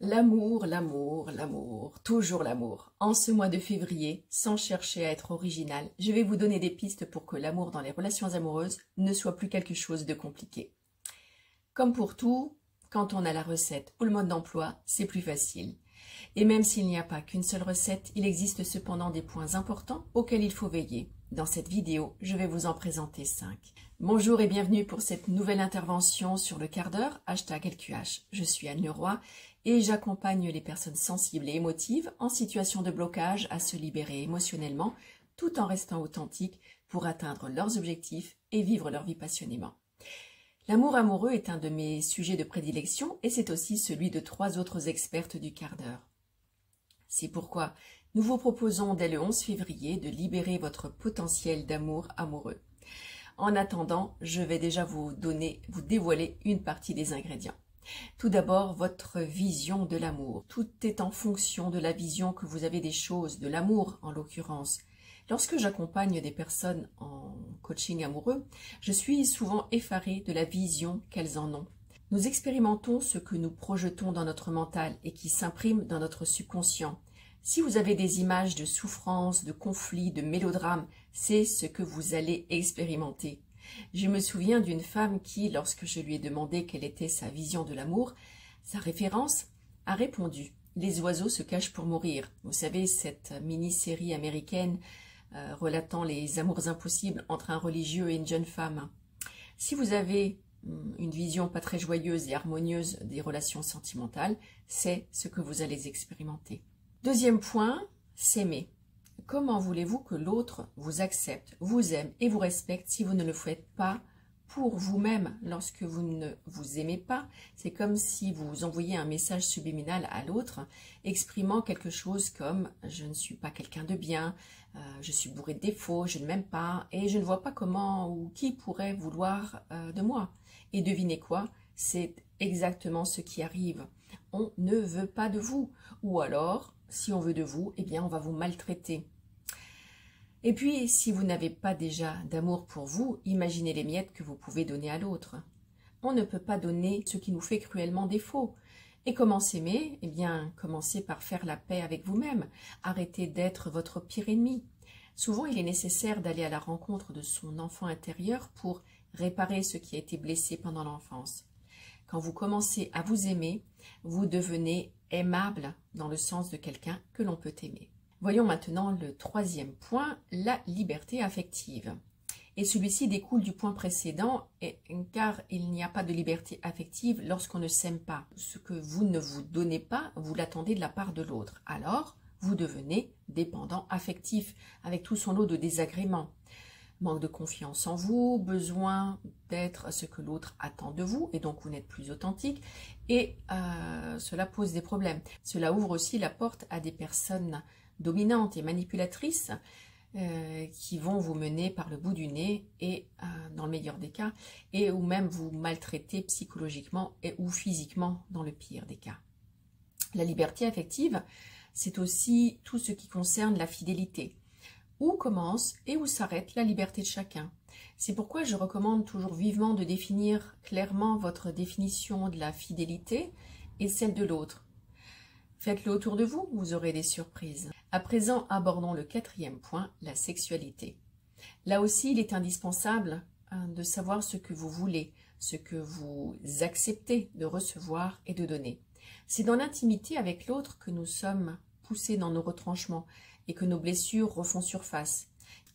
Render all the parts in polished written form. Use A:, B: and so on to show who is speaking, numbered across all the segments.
A: L'amour, l'amour, l'amour, toujours l'amour. En ce mois de février, sans chercher à être original, je vais vous donner des pistes pour que l'amour dans les relations amoureuses ne soit plus quelque chose de compliqué. Comme pour tout, quand on a la recette ou le mode d'emploi, c'est plus facile. Et même s'il n'y a pas qu'une seule recette, il existe cependant des points importants auxquels il faut veiller. Dans cette vidéo, je vais vous en présenter 5. Bonjour et bienvenue pour cette nouvelle intervention sur le quart d'heure, #LQH. Je suis Anne Leroy et j'accompagne les personnes sensibles et émotives en situation de blocage à se libérer émotionnellement tout en restant authentiques pour atteindre leurs objectifs et vivre leur vie passionnément. L'amour amoureux est un de mes sujets de prédilection et c'est aussi celui de 3 autres expertes du quart d'heure. C'est pourquoi nous vous proposons dès le 11 février de libérer votre potentiel d'amour amoureux. En attendant, je vais déjà vous dévoiler une partie des ingrédients. Tout d'abord, votre vision de l'amour. Tout est en fonction de la vision que vous avez des choses, de l'amour en l'occurrence. Lorsque j'accompagne des personnes en coaching amoureux, je suis souvent effarée de la vision qu'elles en ont. Nous expérimentons ce que nous projetons dans notre mental et qui s'imprime dans notre subconscient. Si vous avez des images de souffrance, de conflit, de mélodrame, c'est ce que vous allez expérimenter. Je me souviens d'une femme qui, lorsque je lui ai demandé quelle était sa vision de l'amour, sa référence, a répondu « Les oiseaux se cachent pour mourir ». Vous savez, cette mini-série américaine relatant les amours impossibles entre un religieux et une jeune femme. Si vous avez une vision pas très joyeuse et harmonieuse des relations sentimentales, c'est ce que vous allez expérimenter. Deuxième point, s'aimer. Comment voulez-vous que l'autre vous accepte, vous aime et vous respecte si vous ne le faites pas pour vous-même? Lorsque vous ne vous aimez pas, c'est comme si vous envoyiez un message subliminal à l'autre, exprimant quelque chose comme « je ne suis pas quelqu'un de bien, je suis bourré de défauts, je ne m'aime pas et je ne vois pas comment ou qui pourrait vouloir de moi ». Et devinez quoi? C'est exactement ce qui arrive. On ne veut pas de vous. Ou alors, si on veut de vous, eh bien on va vous maltraiter. Et puis, si vous n'avez pas déjà d'amour pour vous, imaginez les miettes que vous pouvez donner à l'autre. On ne peut pas donner ce qui nous fait cruellement défaut. Et comment s'aimer? Eh bien, commencez par faire la paix avec vous-même. Arrêtez d'être votre pire ennemi. Souvent, il est nécessaire d'aller à la rencontre de son enfant intérieur pour réparer ce qui a été blessé pendant l'enfance. Quand vous commencez à vous aimer, vous devenez aimable dans le sens de quelqu'un que l'on peut aimer. Voyons maintenant le 3e point, la liberté affective. Et celui-ci découle du point précédent, car il n'y a pas de liberté affective lorsqu'on ne s'aime pas. Ce que vous ne vous donnez pas, vous l'attendez de la part de l'autre. Alors, vous devenez dépendant affectif, avec tout son lot de désagréments. Manque de confiance en vous, besoin d'être ce que l'autre attend de vous, et donc vous n'êtes plus authentique, et cela pose des problèmes. Cela ouvre aussi la porte à des personnes dominantes et manipulatrices qui vont vous mener par le bout du nez, et dans le meilleur des cas, et ou même vous maltraiter psychologiquement et ou physiquement dans le pire des cas. La liberté affective, c'est aussi tout ce qui concerne la fidélité. Où commence et où s'arrête la liberté de chacun. C'est pourquoi je recommande toujours vivement de définir clairement votre définition de la fidélité et celle de l'autre. Faites-le autour de vous, vous aurez des surprises. À présent, abordons le 4e point, la sexualité. Là aussi, il est indispensable de savoir ce que vous voulez, ce que vous acceptez de recevoir et de donner. C'est dans l'intimité avec l'autre que nous sommes poussés dans nos retranchements et que nos blessures refont surface.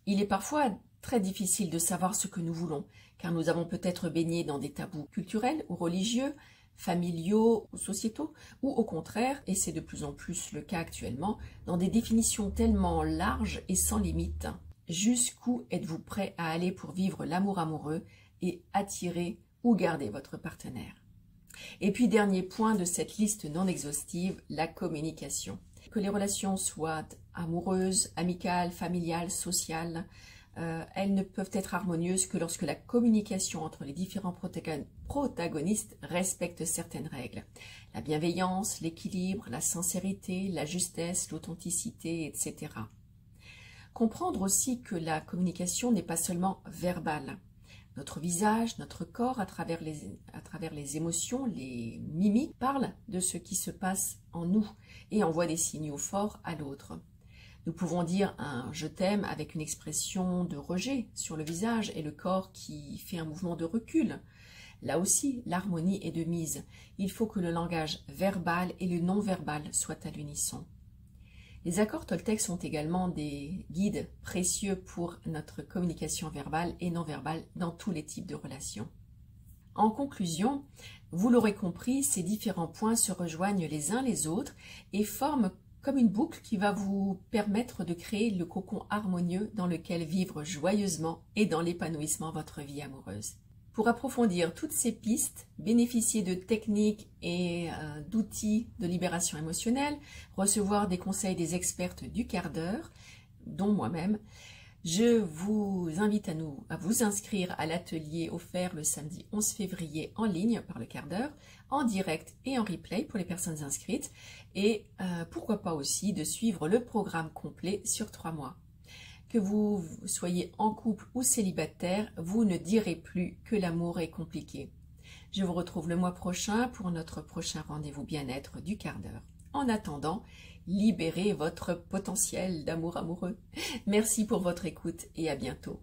A: Il est parfois très difficile de savoir ce que nous voulons, car nous avons peut-être baigné dans des tabous culturels ou religieux, familiaux ou sociétaux, ou au contraire, et c'est de plus en plus le cas actuellement, dans des définitions tellement larges et sans limite. Jusqu'où êtes-vous prêt à aller pour vivre l'amour amoureux et attirer ou garder votre partenaire? Et puis, dernier point de cette liste non exhaustive, la communication. Que les relations soient amoureuses, amicales, familiales, sociales, elles ne peuvent être harmonieuses que lorsque la communication entre les différents protagonistes respecte certaines règles. La bienveillance, l'équilibre, la sincérité, la justesse, l'authenticité, etc. Comprendre aussi que la communication n'est pas seulement verbale. Notre visage, notre corps, à travers les émotions, les mimiques, parlent de ce qui se passe en nous et envoient des signaux forts à l'autre. Nous pouvons dire un « je t'aime » avec une expression de rejet sur le visage et le corps qui fait un mouvement de recul. Là aussi, l'harmonie est de mise. Il faut que le langage verbal et le non-verbal soient à l'unisson. Les accords Toltec sont également des guides précieux pour notre communication verbale et non verbale dans tous les types de relations. En conclusion, vous l'aurez compris, ces différents points se rejoignent les uns les autres et forment comme une boucle qui va vous permettre de créer le cocon harmonieux dans lequel vivre joyeusement et dans l'épanouissement votre vie amoureuse. Pour approfondir toutes ces pistes, bénéficier de techniques et d'outils de libération émotionnelle, recevoir des conseils des expertes du quart d'heure, dont moi-même, je vous invite à vous inscrire à l'atelier offert le samedi 11 février en ligne par le quart d'heure, en direct et en replay pour les personnes inscrites, et pourquoi pas aussi de suivre le programme complet sur 3 mois. Que vous soyez en couple ou célibataire, vous ne direz plus que l'amour est compliqué. Je vous retrouve le mois prochain pour notre prochain rendez-vous bien-être du quart d'heure. En attendant, libérez votre potentiel d'amour amoureux. Merci pour votre écoute et à bientôt.